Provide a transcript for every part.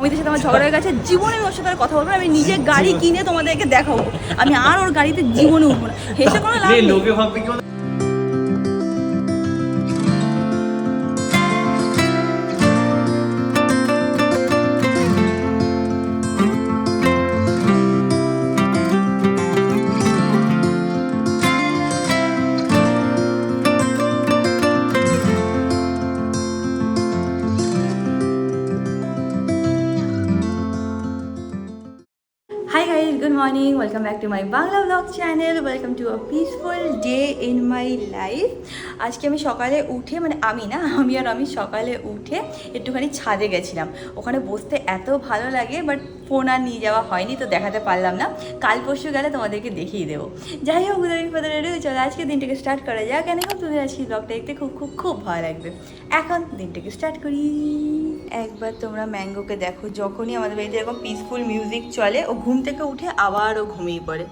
অমিতের সাথে আমার ঝগড়া হয়ে গেছে, জীবনে ওর সাথে আর কথা বলবো না। আমি নিজে গাড়ি কিনে তোমাদেরকে দেখাবো, আমি আর ওর গাড়িতে জীবনে উঠবো না। হেসে কোনো লাভ নেই। লোকে ভাববে কি Hi guys, good morning. Welcome back to my Bangla vlog channel. Welcome to a peaceful day in my life. আজকে আমি সকালে উঠে আমি সকালে উঠে একটুখানি ছাদে গেছিলাম। ওখানে বসতে এত ভালো লাগে, বাট ফোন আর নিয়ে যাওয়া হয়নি, তো দেখাতে পারলাম না। কাল পরশু গেলে তোমাদেরকে দেখিয়ে দেবো। যাই হোক, চলো আজকে দিনটাকে স্টার্ট করা যাক। কেন তুমি আজকে ব্লগটা দেখতে খুব খুব খুব ভালো লাগবে। এখন দিনটাকে স্টার্ট করি। একবার তোমরা ম্যাঙ্গোকে দেখো, যখনই আমাদের বাড়িতে এরকম পিসফুল মিউজিক চলে ও ঘুম থেকে উঠে আবারও ঘুমিয়ে পড়ে।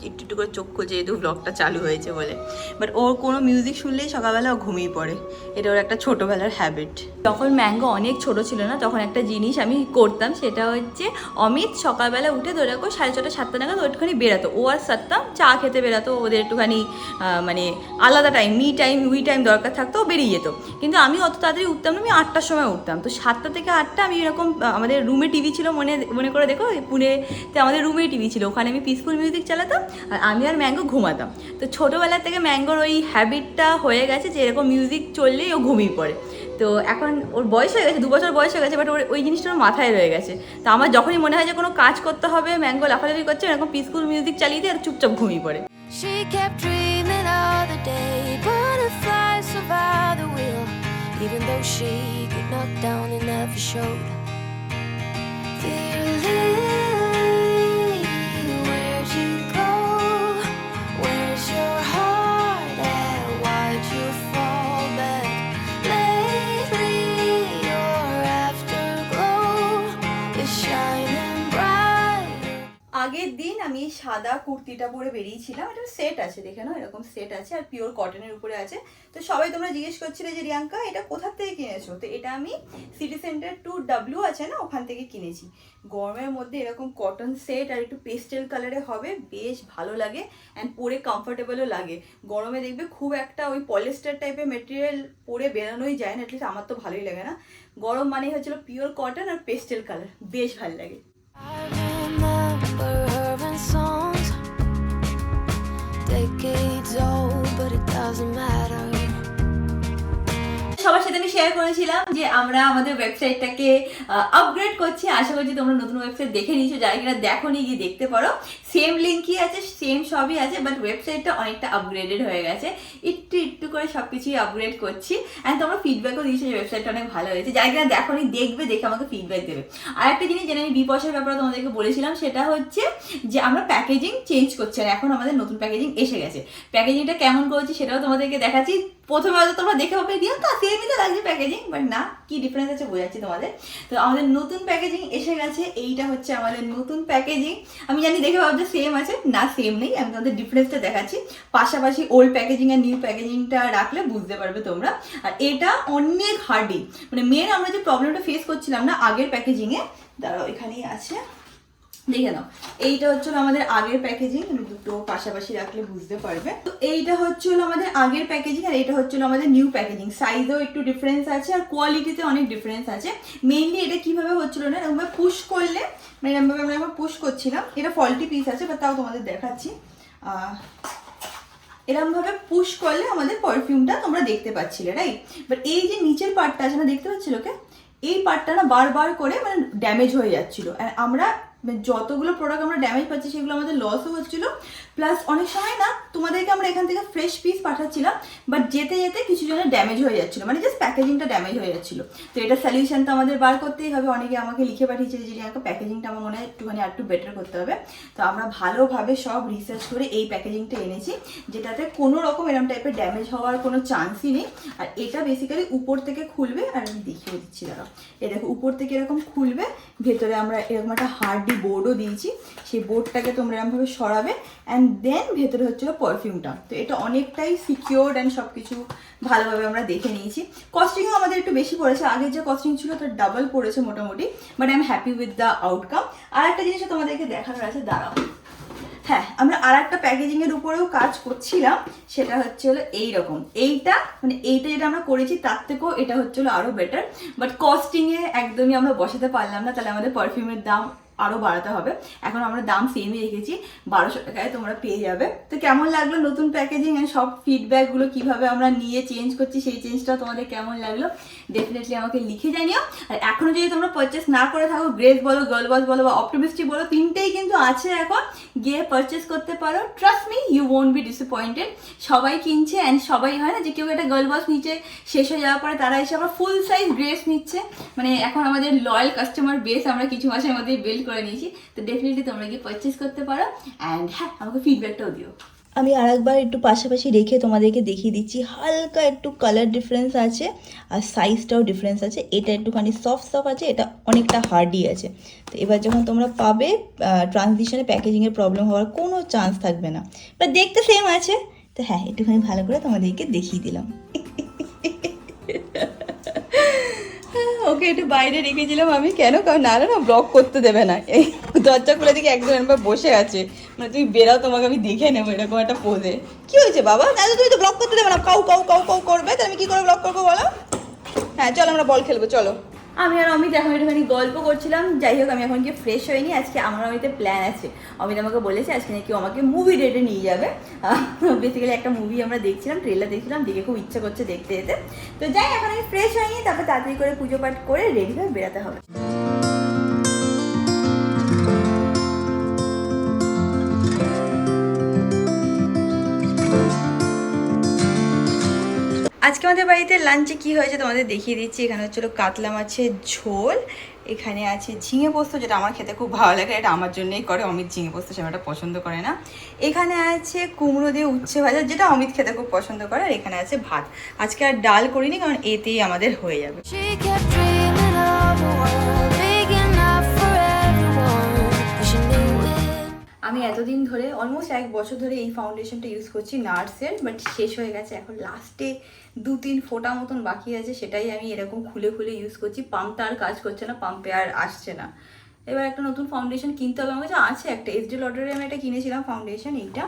একটু একটু করে চোখ খুলছে, যেহেতু ব্লগটা চালু হয়েছে বলে। বাট ওর কোনো মিউজিক শুনলেই সকালবেলা ও ঘুমিয়ে পড়ে। এটা ওর একটা ছোটোবেলার হ্যাবিট। যখন ম্যাঙ্গো অনেক ছোট ছিল না, তখন একটা জিনিস আমি করতাম, সেটা হচ্ছে অমিত সকালবেলা উঠে ধরে রাখো 6:30 7টা নাগাদ ও একটুখানি বেরাতো। ও আর সাতটা চা খেতে বেরাতো, ওদের একটুখানি মানে আলাদা টাইম, উই টাইম দরকার থাকতো, ও বেরিয়ে যেত। কিন্তু আমি অত তাড়াতাড়ি উঠতাম না, আমি 8টার সময় উঠতাম। তো 7টা থেকে 8টা আমি এরকম, আমাদের রুমে টিভি ছিল, মনে করে দেখো, পুনেতে আমাদের রুমেই টিভি ছিল, ওখানে আমি পিসফুল মিউজিক চালাতাম আর আমি আর ম্যাঙ্গো ঘুমাতাম। তো ছোটোবেলা থেকে ম্যাঙ্গোর ওই হ্যাবিটটা হয়ে গেছে যে এরকম মিউজিক চললেই ও ঘুমিয়ে পড়ে। তো এখন ওর বয়স হয়ে গেছে, 2 বছর বয়স হয়ে গেছে, বাট ওই জিনিসটা ওর মাথায় রয়ে গেছে। তো আমার যখনই মনে হয় যে কোনো কাজ করতে হবে, ম্যাঙ্গো লাফালাফি করছে, এরকম পিসফুল মিউজিক চালিয়ে দিয়ে আর চুপচাপ ঘুমিয়ে পড়ে। She kept dreaming of the day butterflies survived the wheel. Even though she got knocked down, it never showed. Dear Lily, where'd you go? Where's your heart at? Why'd you fall back? Lately your afterglow is shining bright. আগের দিন আমি সাদা কুর্তিটা পরে বেরিয়েছিলাম, এটা set আছে, দেখে নাও, এরকম সেট আছে আর পিওর কটনের উপরে আছে। তো সবাই তোমরা জিজ্ঞেস করছিলে যে রিয়াঙ্কা এটা কোথা থেকে কিনেছো, তো এটা আমি সিটি সেন্টার 2W আছে না, ওখান থেকে কিনেছি। গরমের মধ্যে এরকম কটন সেট আর একটু পেস্টেল কালারে হবে, বেশ ভালো লাগে অ্যান্ড পরে কমফোর্টেবলও লাগে। গরমে দেখবে খুব একটা ওই পলিস্টার টাইপের মেটেরিয়াল পরে বেরোনোই যায় না, অ্যাটলিস্ট আমার তো ভালোই লাগে না। গরম মানেই হচ্ছিল পিওর কটন আর পেস্টেল কালার, বেশ ভালো লাগে। I remember her in songs, decades old, but it doesn't matter. সবার সাথে আমি শেয়ার করেছিলাম যে আমরা আমাদের ওয়েবসাইটটাকে আপগ্রেড করছি। আশা করছি তোমরা নতুন ওয়েবসাইট দেখে নিয়েছো, যারা কিনা দেখোনি গিয়ে দেখতে পারো। সেম লিঙ্কই আছে, সেম সবই আছে, বাট ওয়েবসাইটটা অনেকটা আপগ্রেডেড হয়ে গেছে। একটু একটু করে সব কিছুই আপগ্রেড করছি অ্যান্ড তোমরা ফিডব্যাকও দিয়েছো যে ওয়েবসাইটটা অনেক ভালো হয়েছে। যারা কিনা দেখোনি দেখবে, দেখে আমাকে ফিডব্যাক দেবে। আর একটা জিনিস যেটা আমি বিপসের ব্যাপারে তোমাদেরকে বলেছিলাম, সেটা হচ্ছে যে আমরা প্যাকেজিং চেঞ্জ করছি আর এখন আমাদের নতুন প্যাকেজিং এসে গেছে। প্যাকেজিংটা কেমন করেছি সেটাও তোমাদেরকে দেখাচ্ছি। প্রথমে হয়তো তোমরা দেখে ভাবে দিও তা সেমই তো লাগছে প্যাকেজিং, বাট না, কি ডিফারেন্স আছে বোঝাচ্ছি তোমাদের। তো আমাদের নতুন প্যাকেজিং এসে গেছে, এইটা হচ্ছে আমাদের নতুন প্যাকেজিং। আমি জানি দেখে ভাবছে সেম আছে, না সেম নেই, আমি তোমাদের ডিফারেন্সটা দেখাচ্ছি। পাশাপাশি ওল্ড প্যাকেজিং আর নিউ প্যাকেজিংটা রাখলে বুঝতে পারবে তোমরা। আর এটা অনেক হার্ডি, মানে মেন আমরা যে প্রবলেমটা ফেস করছিলাম না আগের প্যাকেজিংয়ে, দাঁড়াও এখানেই আছে, দেখে নাও। এইটা হচ্ছিল আমাদের আগের প্যাকেজিং, দুটো পাশাপাশি রাখলে বুঝতে পারবে। তো এইটা হচ্ছিল আমাদের আগের প্যাকেজিং আর এইটা হচ্ছিল আমাদের নিউ প্যাকেজিং। সাইজেও একটু ডিফারেন্স আছে আর কোয়ালিটিতে অনেক ডিফারেন্স আছে। মেইনলি এটা কিভাবে হচ্ছিল না, এরকম পুশ করলে, মানে এরকমভাবে আমরা একবার পুশ করছিলাম, এটা ফল্টি পিস আছে বা তাও তোমাদের দেখাচ্ছি। এরকমভাবে পুশ করলে আমাদের পারফিউমটা তোমরা দেখতে পাচ্ছিলে, রাইট? বাট এই যে নিচের পার্টটা আছে না, দেখতে পাচ্ছিল ওকে, এই পার্টটা না বারবার করে মানে ড্যামেজ হয়ে যাচ্ছিল। আমরা যতগুলো প্রোডাক্ট আমরা ড্যামেজ পাচ্ছি সেগুলো আমাদের লসও হচ্ছিলো। প্লাস অনেক সময় না তোমাদেরকে আমরা এখান থেকে ফ্রেশ পিস পাঠাচ্ছিলাম, বাট যেতে যেতে কিছু জনের ড্যামেজ হয়ে যাচ্ছিলো, মানে জাস্ট প্যাকেজিংটা ড্যামেজ হয়ে যাচ্ছিলো। তো এটা সলিউশন তো আমাদের বার করতেই হবে। অনেকে আমাকে লিখে পাঠিয়েছে যে একটা প্যাকেজিংটা আমার মনে হয় একটুখানি আরেকটু বেটার করতে হবে। তো আমরা ভালোভাবে সব রিসার্চ করে এই প্যাকেজিংটা এনেছি, যেটাতে কোনো রকম এরকম টাইপের ড্যামেজ হওয়ার কোনো চান্সই নেই। আর এটা বেসিক্যালি উপর থেকে খুলবে, আর আমি দেখিয়ে দিচ্ছি দাঁড়াও, এ দেখো উপর থেকে এরকম খুলবে, ভেতরে আমরা এরকম একটা হার্ড ইউভি বোর্ডও দিয়েছি, সেই বোর্ডটাকে তোমরা এরকমভাবে সরাবে অ্যান্ড দেন ভেতরে হচ্ছিলো পারফিউমটা। তো এটা অনেকটাই সিকিওর্ড অ্যান্ড সব কিছু ভালোভাবে আমরা দেখে নিয়েছি। কস্টিংও আমাদের একটু বেশি পড়েছে, আগের যে কস্টিং ছিল তার ডাবল পড়েছে মোটামুটি, but I am happy with the outcome. আর একটা জিনিসও তোমাদেরকে দেখানোর আছে, দাঁড়াও। হ্যাঁ, আমরা আর একটা প্যাকেজিংয়ের উপরেও কাজ করছিলাম, সেটা হচ্ছে হলো এইরকম। এইটা যেটা আমরা করেছি তার থেকেও এটা হচ্ছে হলো আরও বেটার, বাট কস্টিংয়ে একদমই আমরা বসাতে পারলাম না, তাহলে আমাদের পারফিউমের দাম আরও বাড়াতে হবে। এখন আমরা দাম সেমই রেখেছি, 1200 টাকায় তোমরা পেয়ে যাবে। তো কেমন লাগলো নতুন প্যাকেজিং অ্যান্ড সব ফিডব্যাকগুলো কীভাবে আমরা নিয়ে চেঞ্জ করছি, সেই চেঞ্জটা তোমাদের কেমন লাগলো ডেফিনেটলি আমাকে লিখে জানিও। আর এখনও যদি তোমরা পারচেস না করে থাকো, গ্রেস বলো, গার্ল বস বলো বা অপটিমিস্টিক বলো, তিনটেই কিন্তু আছে এখন, গিয়ে পারচেস করতে পারো। Trust me, you won't be disappointed. সবাই কিনছে অ্যান্ড সবাই হয় না যে কেউ একটা গার্ল বস নিচে শেষ হয়ে যাওয়ার পরে তারা এসে আবার ফুল সাইজ গ্রেস নিচ্ছে। মানে এখন আমাদের লয়াল কাস্টমার বেস আমরা কিছু মাসের মধ্যেই বিল্ড করে নিয়েছি। তো ডেফিনেটলি তোমরা গিয়ে পারচেস করতে পারো অ্যান্ড হ্যাঁ, আমাকে ফিডব্যাকটাও দিও। আমি আরেকবার একটু পাশাপাশি রেখে তোমাদেরকে দেখিয়ে দিচ্ছি, হালকা একটু কালার ডিফারেন্স আছে আর সাইজটাও ডিফারেন্স আছে। এটা একটুখানি সফট আছে, এটা অনেকটা হার্ডি আছে। তো এবার যখন তোমরা পাবে, ট্রানজিশনে প্যাকেজিংয়ের প্রবলেম হওয়ার কোনো চান্স থাকবে না, বাট দেখতে সেম আছে। তো হ্যাঁ, একটুখানি ভালো করে তোমাদেরকে দেখিয়ে দিলাম। ওকে একটু বাইরে রেখেছিলাম আমি, কেন? কারণ না ব্লগ করতে দেবে না। এই দরজা খুলে দেখি একজন এরকম বসে আছে, মানে তুমি বেরাও, তোমাকে আমি দেখে নেবো এরকম একটা পোজে। কি হয়েছে বাবা? দাদা তুমি তো ব্লগ করতে দেবে না, কাউ কাউ কাউ কাউ করবে, তাহলে আমি কি করে ব্লগ করবো বলো? হ্যাঁ চলো আমরা বল খেলবো, চলো। আমি আর অমিত এখন একটুখানি গল্প করছিলাম। যাই হোক, আমি এখন গিয়ে ফ্রেশ হইনি। আজকে আমার অমিতে প্ল্যান আছে, অমিত আমাকে বলেছে আজকে নাকি আমাকে মুভি ডেটে নিয়ে যাবে। বেসিক্যালি একটা মুভি আমরা দেখছিলাম, ট্রেলার দেখছিলাম, দেখে খুব ইচ্ছা করছে দেখতে যেতে। তো যাই, এখন আমি ফ্রেশ হইনি, তারপর তাড়াতাড়ি করে পুজো পাঠ করে রেডি হয়ে বেরোতে হবে। আজকে আমাদের বাড়িতে লাঞ্চে কি হয়েছে তোমাদের দেখিয়ে দিচ্ছি। এখানে হচ্ছিল কাতলা মাছের ঝোল, এখানে আছে ঝিঙে পোস্ত, যেটা আমার খেতে খুব ভালো লাগে, এটা আমার জন্যই করে, অমিত ঝিঙে পোস্ত সেটা পছন্দ করে না। এখানে আছে কুমড়ো দিয়ে উচ্ছে ভাজা, যেটা অমিত খেতে খুব পছন্দ করে। আর এখানে আছে ভাত। আজকে আর ডাল করিনি, কারণ এতেই আমাদের হয়ে যাবে। She kept dreaming of a world big enough for everyone. She knew it. আমি এতদিন ধরে অলমোস্ট 1 বছর ধরে এই ফাউন্ডেশনটা ইউজ করছি নার্সের, বাট শেষ হয়ে গেছে। এখন লাস্টে 2-3 ফোঁটা মতন বাকি আছে, সেটাই আমি এরকম খুলে খুলে ইউজ করছি। পাম্পটা আর কাজ করছে না, পাম্পে আর আসছে না। এবার একটা নতুন ফাউন্ডেশন কিনতে হবে। আমার কাছে আছে একটা এসডি লটারে, আমি এটা কিনেছিলাম ফাউন্ডেশন, এইটা।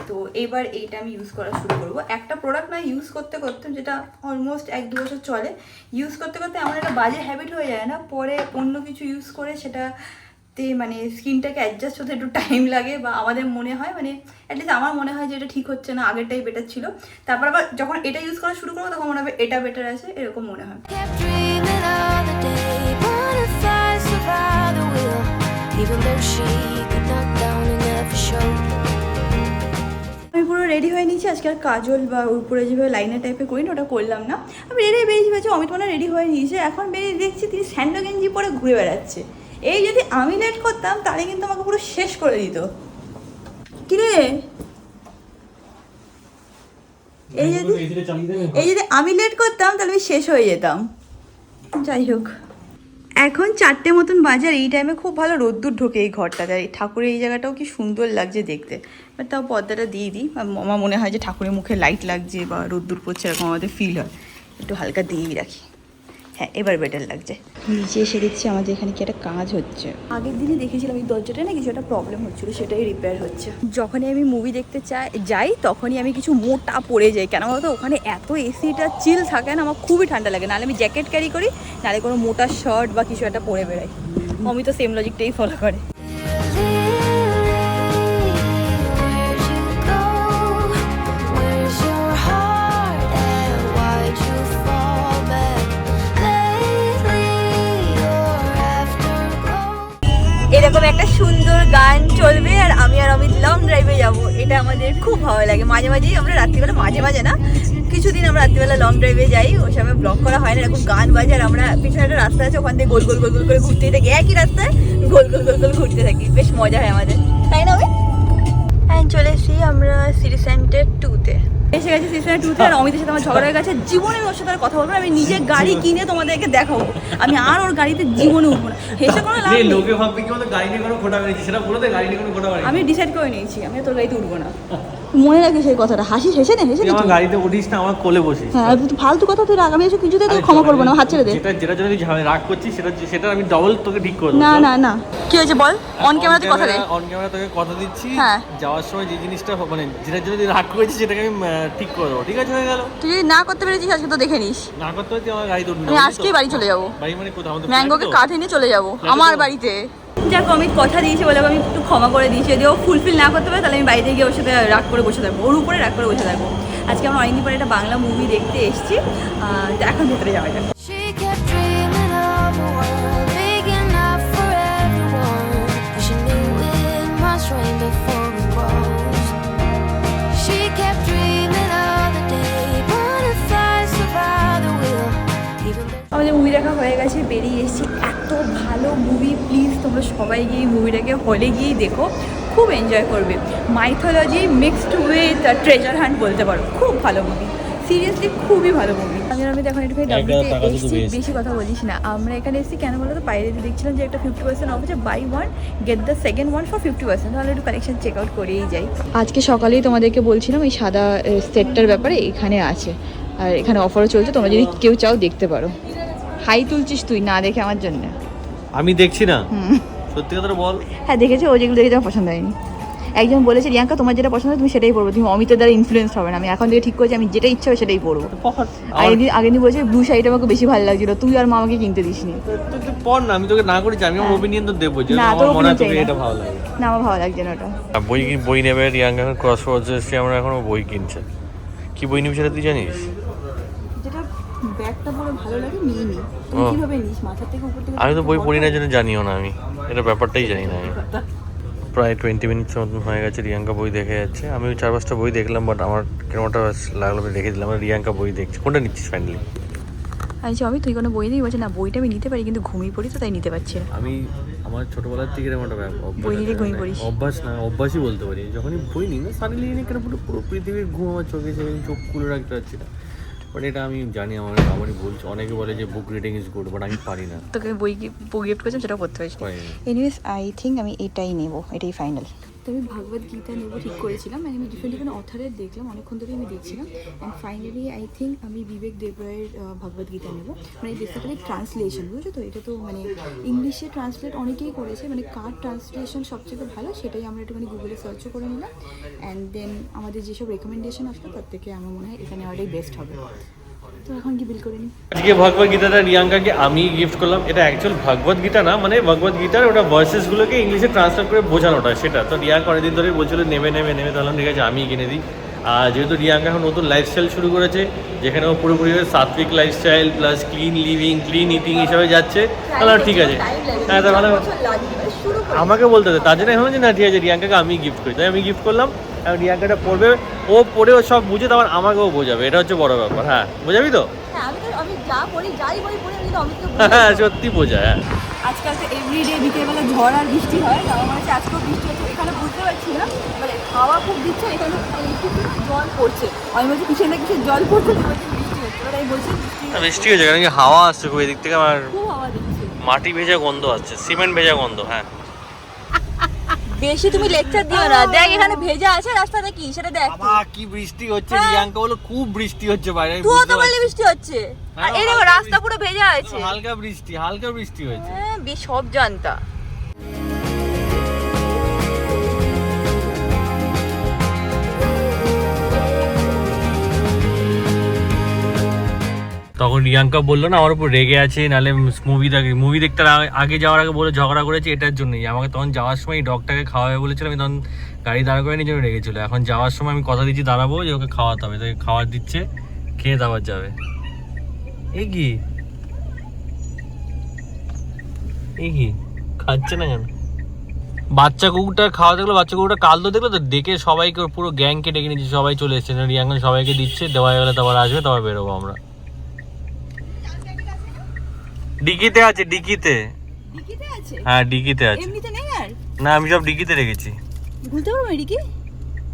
তো এবার এইটা আমি ইউজ করা শুরু করবো। একটা প্রোডাক্ট না ইউজ করতে করতে, যেটা অলমোস্ট 1-2 বছর চলে, ইউজ করতে করতে আমার একটা বাজে হ্যাবিট হয়ে যায় না, পরে অন্য কিছু ইউজ করে সেটাতে মানে স্কিনটাকে অ্যাডজাস্ট হতে একটু টাইম লাগে, বা আমাদের মনে হয়, মানে অ্যাটলিস্ট আমার মনে হয় যে এটা ঠিক হচ্ছে না, আগেরটাই বেটার ছিল। তারপর আবার যখন এটা ইউজ করা শুরু করবো তখন মনে হবে এটা বেটার আছে, এরকম মনে হয়। Kept dreaming of the day butterflies survive the wheel, even though she could knock down and never show. আমি পুরো রেডি হয়ে নিয়েছি। আজকে আর কাজল বা উপরে যেভাবে লাইনার টাইপের করি না, ওটা করলাম না। আমি রেডি বেরিয়েছি, পেয়েছি অমিত মনে রেডি হয়ে নিয়েছে। এখন বেরিয়ে দেখছি তিনি স্যান্ডো গেঞ্জি পরে ঘুরে বেড়াচ্ছে। এই যদি আমি লেট করতাম তাহলে কিন্তু আমাকে পুরো শেষ করে দিত। কিরে, এই যদি আমি লেট করতাম তাহলে আমি শেষ হয়ে যেতাম। যাই হোক, এখন 4টে মতন বাজে, আর এই টাইমে খুব ভালো রোদ্দুর ঢোকে এই ঘরটাতে। আর এই ঠাকুরের এই জায়গাটাও কি সুন্দর লাগছে দেখতে। বাট তাও পর্দাটা দিয়ে দিই, আমার মনে হয় যে ঠাকুরের মুখে লাইট লাগছে বা রোদ্দুর পড়ছে, এরকম আমাদের ফিল হয়, একটু হালকা দিয়েই রাখি। হ্যাঁ, এবার বেটার লাগছে। নিচে এসে দেখছি আমাদের এখানে কি একটা কাজ হচ্ছে। আগের দিনই দেখেছিলাম এই দরজাটা না কিছু একটা প্রবলেম হচ্ছিলো, সেটাই রিপেয়ার হচ্ছে। যখনই আমি মুভি দেখতে যাই তখনই আমি কিছু মোটা পড়ে যাই। কেন বলতো, ওখানে এত এসিটা চিল থাকে না, আমার খুবই ঠান্ডা লাগে। নাহলে আমি জ্যাকেট ক্যারি করি, নাহলে কোনো মোটা শার্ট বা কিছু একটা পরে বেড়াই। আমি তো সেম লজিকটাই ফলো করে। Where'd you go? Where's your heart at? Why'd you fall back? Lately you're afterglow. এরকম একটা সুন্দর গান চলবে আর আমি আর অমিত লং ড্রাইভে যাবো, এটা আমাদের খুব ভালো লাগে। মাঝে মাঝেই আমরা রাত্রিবেলা, মাঝে না, কিছুদিন আমরা রাত্রিবেলা লং ড্রাইভে যাই। ওই সময় ব্লগ করা হয় না, এরকম গান বাজে আর আমরা পিছনে একটা রাস্তা আছে, ওখান থেকে গোল গোল গোল গোল করে ঘুরতে থাকি। একই রাস্তায় গোল গোল গোল গোল ঘুরতে থাকি, বেশ মজা হয় আমাদের, তাই না? চলে এসেছি আমরা সিটি সেন্টার 2-তে। এসে গেছে সিজন 2 আর অমিতের সাথে আমার ঝগড়া হয়ে গেছে। জীবনে আমি ওর সাথে আর কথা বলবো না, আমি নিজে গাড়ি কিনে তোমাদেরকে দেখাবো, আমি আর ওর গাড়িতে জীবনে উঠবো না। হেসে কোনো লাভ নেই। লোকে ভাববে কি আমাদের গাড়ি নিয়ে কোনো খোটা বেরিয়েছে, সেটা বলে দে গাড়ি নিয়ে কোনো খোটা বেরিয়েছে। আমি ডিসাইড করে নিয়েছি আমি তোর গাড়িতে উঠবো না। মনে রাখিস সেই কথাটা। হাসিস, হেসে নে, হেসে তুই নে। আমার গাড়িতে উঠিস না, আমার কোলে বসিস। হ্যাঁ তুই ফালতু কথা, তুই রাগ, আমি এসে কিছুতেই তোকে ক্ষমা করবো না, হাত ছেড়ে দে। যেটা জন্য তুই রাগ করছিস সেটা আমি ডবল তোকে ঠিক করে দেবো। না না না, কি হয়েছে বল, অন ক্যামেরা তুই কথা দে। অন ক্যামেরা তোকে কথা দিচ্ছি, হ্যাঁ। যাওয়ার সময় যে জিনিসটা মানে যেটার জন্য তুই রাগ করেছিস সেটাকে আমি ঠিক করে দেবো। ঠিক আছে, হয়ে গেল। তুই যদি না করতে পেরেছিস আজকে তো দেখে নিস। না করতে হলে তুই আমার গাড়িতে উঠবি না। আমি আজকেই বাড়ি চলে যাবো। বাড়ি মানে কোথাও আমাদের ম্যাঙ্গোকে কাঠে নিয়ে চলে যাবো Flat এ আমার তো? বাড়িতে। যাক অমিত কথা দিয়েছে বলে আমি একটু ক্ষমা করে দিয়েছি, যদি ও ফুলফিল না করতে পারে তাহলে আমি বাড়িতে গিয়ে ওর সাথে রাগ করে বসে থাকবো, ওর উপরে রাগ করে বসে থাকবো। আজকে আমরা অনেকদিন পরে একটা বাংলা মুভি দেখতে এসেছি, তো এখন ভেতরে যাওয়া যাক। She kept dreaming of a world big enough for everyone. But she knew it must rain before it grows. She kept dreaming of the day butterflies survive the wheel. Even though আমাদের movie দেখা হয়ে গেছে, বেরিয়ে এসেছি। এত ভালো movie, please তোমরা সবাই গিয়ে মুভিটাকে হলে গিয়েই দেখো, খুব এনজয় করবে। Mythology mixed with treasure hunt বলতে পারো, খুব ভালো মুভি, সিরিয়াসলি খুবই ভালো মুভি। আমি এখন একটু ডাব্লিউতে এসেছি, বেশি কথা বলিস না। আমরা এখানে এসেছি কেন বলো তো, বাইরে দেখছিলাম যে একটা 50% অফ আছে, buy one get the second one for 50%, তাহলে একটু কালেকশন চেক আউট করেই যাই। আজকে সকালেই তোমাদেরকে বলছিলাম এই সাদা সেটটার ব্যাপারে, এখানে আছে আর এখানে অফারও চলছে, তোমরা যদি কেউ চাও দেখতে পারো। হাই তুলছিস তুই না দেখে আমার জন্য? আমি দেখছি না, সত্যি কথা বল। হ্যাঁ দেখেছি, ও যেগুলো দেখেছে আমার পছন্দ হয়নি। একজন বলেছে রিয়াঙ্কা তোমার যেটা পছন্দ তুমি সেটাই পরবো, তুমি অমিতের দ্বারা ইনফ্লুয়েন্স হবে না। আমি এখন থেকে ঠিক করেছি আমি যেটা ইচ্ছা হবে সেটাই পরবো। আগের দিন বলেছে ব্লু শাড়িটা আমাকে বেশি ভালো লাগছিল, তুই আর মা আমাকে কিনতে দিসনি। তুই পর না, আমি তোকে না করেছি, আমি আমার ওপিনিয়ন তো দেবো যে না, আমার তোর মনে হয় opinion তোকে চাই না। এটা ভালো লাগে। না আমার ভালো লাগছে না ওটা। বই নেবে রিয়াঙ্কা, এখন ক্রস রোডে এসে আমরা এখনো বই কিনছে। কি বই নিবি সেটা তুই জানিস? যেটা ব্যাগটা পরে ভালো লাগে নিয়ে নি। তুই কিভাবে নিস মাথা থেকে উপর থেকে? আমি তো বই পড়ি না, জন্য জানিও না আমি, এটা ব্যাপারটাই জানি না আমি। প্রায় 20 মিনিটস মতন হয়ে গেছে, রিয়াঙ্কা বই দেখে যাচ্ছে। আমি 4-5টা বই দেখলাম, বাট আমার কেমন একটা লাগলো, রেখে দিলাম। রিয়াঙ্কা বই দেখছে। কোনটা নিচ্ছিস ফাইনালি? আচ্ছা আমি তুই কোনো বই নেই বলছে না, বইটা আমি নিতে পারি কিন্তু ঘুমিয়ে পড়ি তো তাই নিতে পারছি না। আমি আমার ছোটবেলার থেকে এরকম একটা বই নিলে ঘুমিয়ে পড়িস? অভ্যাস না, অভ্যাসই বলতে পারি। যখনই বই নিই না সাডেনলি এনে কেন পুরো পৃথিবীর ঘুম আমার চোখে, চোখ খুলে রাখতে পারছি না। বাট এটা আমি জানি আমারই বলছি। অনেকে বলে যে book reading is good, but আমি পারি না। তোকে বই গিফট করেছিলাম সেটা পড়তে হয়েছে। পারি না। এনিওয়েজ আই থিঙ্ক আমি এটাই নেবো, এটাই ফাইনাল। তো আমি ভগবদ গীতা নেবো ঠিক করেছিলাম, মানে আমি ডিফারেন্ট অথারের দেখলাম, অনেকক্ষণ ধরে আমি দেখছিলাম, অ্যান্ড ফাইনালি আই থিঙ্ক আমি বিবেক দেবরায়ের ভগবদ গীতা নেবো। মানে বেসিক্যালি ট্রান্সলেশন, বুঝছো তো? এটা তো মানে ইংলিশে ট্রান্সলেট অনেকেই করেছে, মানে কার ট্রান্সলেশন সবথেকে ভালো সেটাই আমরা একটুখানি গুগলে সার্চও করে নিলাম, অ্যান্ড দেন আমাদের যেসব রেকমেন্ডেশন আসলো তার থেকে আমার মনে হয় এখানে নেওয়াটাই বেস্ট হবে। তো এখন কি বিল করে নিই? আজকে ভগবদ গীতাটা রিয়াঙ্কাকে আমি গিফট করলাম। এটা অ্যাকচুয়াল ভগবদ গীতা না, মানে ভগবদ গীতার ওটা ভার্সেসগুলোকে ইংলিশে ট্রান্সলেট করে বোঝানোটা সেটা। তো রিয়াঙ্কা অনেকদিন ধরে বলছিল নেবে, তাহলে ঠিক আছে আমি কিনে দিই। আর যেহেতু রিয়াঙ্কা এখন নতুন লাইফস্টাইল শুরু করেছে, যেখানে ও পুরোপুরি সাত্বিক lifestyle plus clean living, clean eating হিসাবে যাচ্ছে, তাহলে ঠিক আছে। হ্যাঁ তাহলে আমাকে বলতে হবে, তার জন্য এখন যে না ঠিক আছে রিয়াঙ্কাকে আমি গিফট করি, তাই আমি গিফট করলাম। এবং রিয়াঙ্কাটা পড়বে, ও পড়ে ও সব বুঝে, তারপর আমাকেও বোঝাবে, এটা হচ্ছে বড় ব্যাপার। হ্যাঁ বোঝাবি তো? আমি যা পড়ি যাই বই পড়ি আমি অমিতকে হ্যাঁ সত্যি বোঝায়। হ্যাঁ আজকাল তো এভরিডে বিকেলবেলা ঝড় আর বৃষ্টি হয়, আমার মনে হচ্ছে আজকেও বৃষ্টি হচ্ছে। এখানে বুঝতে পারছি না, মানে হাওয়া খুব দিচ্ছে, এখানে একটু জল পড়ছে। আমি বলছি কিসের না কিসের জল পড়ছে, বৃষ্টি হচ্ছে, তাই বলছি বৃষ্টি হয়েছে কারণ কি হাওয়া আসছে খুব এদিক থেকে, আমার খুব হাওয়া দিচ্ছে, মাটি ভেজা গন্ধ আসছে, সিমেন্ট ভেজা গন্ধ। হ্যাঁ বেশি তুমি লেকচার দিও না, দেখ এখানে ভেজা আছে রাস্তাটা কি সেটা দেখ। বাবা কি বৃষ্টি হচ্ছে, রিয়াঙ্কা বলো খুব বৃষ্টি হচ্ছে বাইরে। তুইও তো বললি বৃষ্টি হচ্ছে, আর এই দেখো রাস্তা পুরো ভেজা আছে। হালকা বৃষ্টি হয়েছে। হ্যাঁ সব জানতা। তখন রিয়াঙ্কা বললো না আমার উপর রেগে আছে, নাহলে মুভি দেখতে আগে যাওয়ার আগে বলে ঝগড়া করেছে এটার জন্যই। আমাকে তখন যাওয়ার সময় ডগটাকে খাওয়াবে বলেছিল, আমি তখন গাড়ি দাঁড়া করে নিজে রেগেছিল। এখন যাওয়ার সময় আমি কথা দিচ্ছি দাঁড়াবো যে ওকে খাওয়াতে হবে, তাই খাওয়ার দিচ্ছে, খেয়ে দাবার যাবে। এই কি খাচ্ছে না কেন? বাচ্চা কুকুরটা খাওয়া দেখলো, বাচ্চা কুকুরটা কালদো দেখলো তো, দেখে সবাইকে পুরো গ্যাংকে ডেকে নিচ্ছে, সবাই চলে এসছে। রিয়াঙ্কা সবাইকে দিচ্ছে, দেওয়া গেলে তারপর আসবে, তারপর বেরোবো আমরা। ডিকিতে আছে, ডিকিতে। ডিকিতে আছে? হ্যাঁ ডিকিতে আছে। এমনিতে নেই আর? না আমি সব ডিকিতে রেখেছি। খুলতে পারবো ডিকি?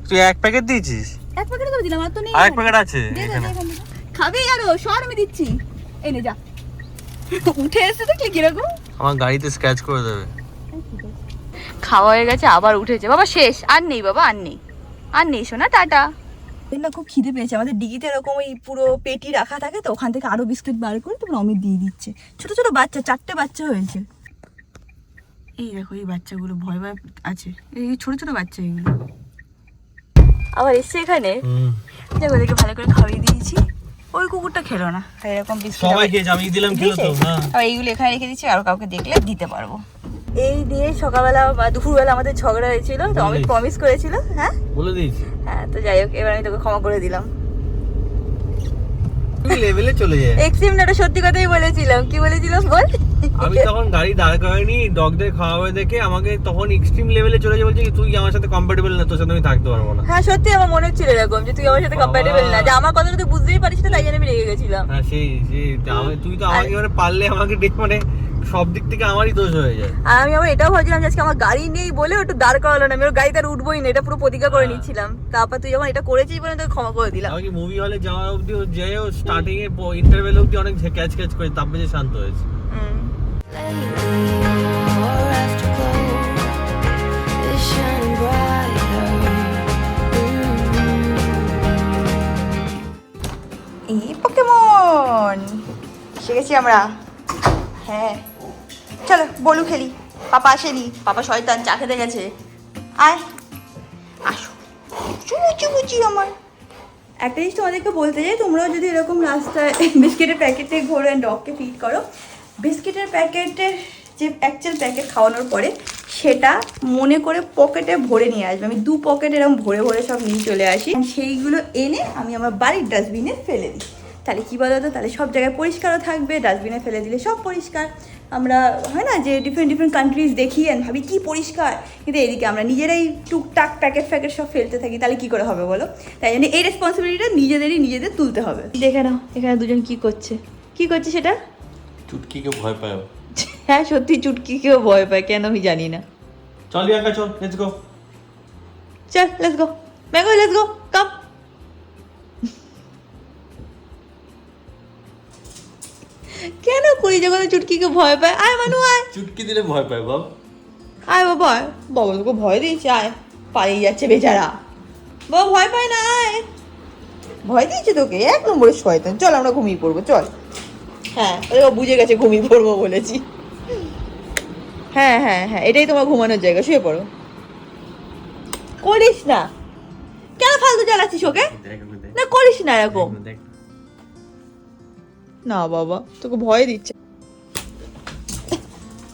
তুই এক প্যাকেট দিয়েছিস? এক প্যাকেট তো দিলাম, আর তো নেই। আরেক প্যাকেট আছে দে, দে, এখানে। দে, এখানে দে। খাবি আরো, সর আমি দিচ্ছি। এই নে যা। উঠে এসে দেখলি কিরকম আমার গাড়িতে স্ক্র্যাচ করে দেবে। খাওয়া হয়ে গেছে, আবার উঠেছে। বাবা শেষ, আর নেই বাবা, আর নেই, আর নেই শোনা, টাটা। না খুব খিদে পেয়েছে, আমাদের ডিগিতে এরকম ওই পুরো পেটি রাখা থাকে, তো ওখান থেকে আরো বিস্কুট বার করে তখন অমিত দিয়ে দিচ্ছে। ছোট ছোট বাচ্চা, 4টে বাচ্চা হয়েছে। এই দেখো এই বাচ্চাগুলো ভয় ভয় আছে, এই ছোট ছোট বাচ্চা এগুলো। আবার এসছে এখানে, দেখো ওদেরকে ভালো করে খাইয়ে দিয়েছি। ওই কুকুরটা খেলো না, তাই এরকম বিস্কুট সবাই খেয়েছে, আমি দিলাম খেলো তো। হ্যাঁ, আর এইগুলো এখানে রেখে দিচ্ছি, আর কাউকে দেখলে দিতে পারবো। এই দিয়ে সকালবেলা বা দুপুরবেলা আমাদের ঝগড়া হয়েছিল, তো আমি প্রমিস করেছিল। হ্যাঁ বলে দিয়েছি। হ্যাঁ, তো যাই হোক এবার আমি তোকে ক্ষমা করে দিলাম। তুই লেভেলে চলে যায়। এক্সট্রিম না, সত্যি কথাই বলেছিলাম। কি বলেছিলাম বল? আমি তখন গাড়ি দাঁড় করাইনি, ডগদের খাওয়াবে দেখে আমাকে তখন এক্সট্রিম লেভেলে চলে যায়, বলছে কি তুই আমার সাথে কম্পাটিবল না, তোর সাথে আমি থাকতে পারবো না। হ্যাঁ সত্যি আমার মনে হচ্ছিল এরকম যে তুই আমার সাথে কম্প্যাটেবল না, যে আমার কথাটা তুই বুঝতেই পারিস না, তাই জন্য আমি রেগে গেছিলাম। হ্যাঁ সেই তুই তো আমাকে মানে পারলে আমাকে মানে সব দিক থেকে আমারই দোষ হয়ে যায়। আর আমি আবার এটাও ভাবছিলাম যে আজকে আমার গাড়ি নেই বলে একটু দাঁড় করালো না, আমি ওর গাড়িতে আর উঠবোই না, এটা পুরো প্রতিজ্ঞা করে নিচ্ছিলাম। তারপর তুই যখন এটা করেছিস বলে তোকে ক্ষমা করে দিলাম। আমাকে মুভি হলে যাওয়ার অবধি ও যেও স্টার্টিং এ ইন্টারভেল অবধি অনেক ক্যাচ করে, তারপরে যে শান্ত হয়েছে। Or after glow is shining brighter. এই পোকেমন শিখেছি আমরা। হ্যাঁ চলো বলু খেলি। পাপা আসেনি, পাপা শয়তান চা খেতে গেছে। আয় আসো, চুমুচি আমার। একটা জিনিস তোমাদেরকে বলতে চাই, তোমরাও যদি এরকম রাস্তায় বিস্কিটের প্যাকেটে ঘোরো ডগকে ফিড করো, বিস্কিটের প্যাকেটের যে অ্যাকচুয়াল প্যাকেট খাওয়ানোর পরে সেটা মনে করে পকেটে ভরে নিয়ে আসবে। আমি 2 পকেট এরকম ভরে ভরে সব নিয়ে চলে আসি, সেইগুলো এনে আমি আমার বাড়ির ডাস্টবিনে ফেলে দিই। তাহলে কী বলো তো, তাহলে সব জায়গায় পরিষ্কারও থাকবে, ডাস্টবিনে ফেলে দিলে সব পরিষ্কার। আমরা হয় না যে ডিফারেন্ট কান্ট্রিজ দেখি আর ভাবি কী পরিষ্কার, কিন্তু এদিকে আমরা নিজেরাই টুকটাক প্যাকেট সব ফেলতে থাকি, তাহলে কী করে হবে বলো? তাই জন্য এই রেসপন্সিবিলিটিটা নিজেদের তুলতে হবে। দেখে নাও এখানে দুজন কী করছে সেটা। চুটকিকে ভয় পায়। হ্যাঁ সত্যি চুটকিকেও ভয় পায়, কেন আমি জানি না। চল রিয়াঙ্কা চল, লেটস গো। চল let's go mango, let's go come. কেন করি যখন চুটকিকে ভয় পায়? আয় মানু আয়, চুটকি দিলে ভয় পায় বাবা। আয় বাবা, বাবা তোকে ভয় দিয়েছে, আয়। পালিয়ে যাচ্ছে বেচারা, বাবা ভয় পায় না, আয়। ভয় দিয়েছে তোকে, 1 নম্বরের শয়তান। চল আমরা ঘুমিয়ে পড়বো, চল। হ্যাঁ ও বুঝে গেছে ঘুমিয়ে পড়বো বলেছি। হ্যাঁ হ্যাঁ হ্যাঁ, এটাই তোমার ঘুমানোর জায়গা, শুয়ে পড়ো। করিস না, কেন ফালতু জ্বালাচ্ছিস ওকে? না করিস না এরকম। না বাবা তোকে ভয় দিচ্ছে,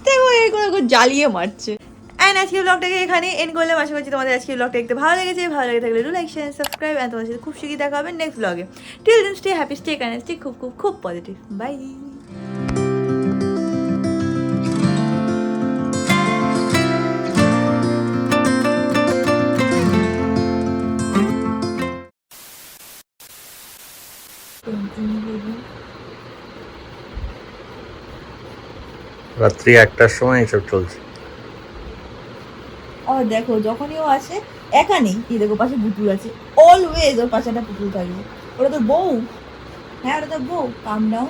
দেখো এরকম জ্বালিয়ে মারছে। অ্যান্ড আজকে ব্লগটাকে এখানে এন্ড করলাম। আশা করছি তোমাদের আজকে ব্লগটা দেখতে ভালো লেগেছে। ভালো লেগে থাকলে লাইক শেয়ার সাবস্ক্রাইব, অ্যান্ড তোমার সাথে খুব শিখে দেখা হবে নেক্সট ব্লগে। Till then stay happy, stay kind, stay খুব খুব খুব পজিটিভ। বাই। রাত্রি 1টার সময় এসব চলছে। ও দেখো যখনই ও আসে একা নেই, এই দেখো পাশে পুতুল আছে, অলওয়েজ ওর পাশে একটা পুতুল থাকবে। ওটা তো বউ, হ্যাঁ ওটা তো বউ। কাম ডাউন।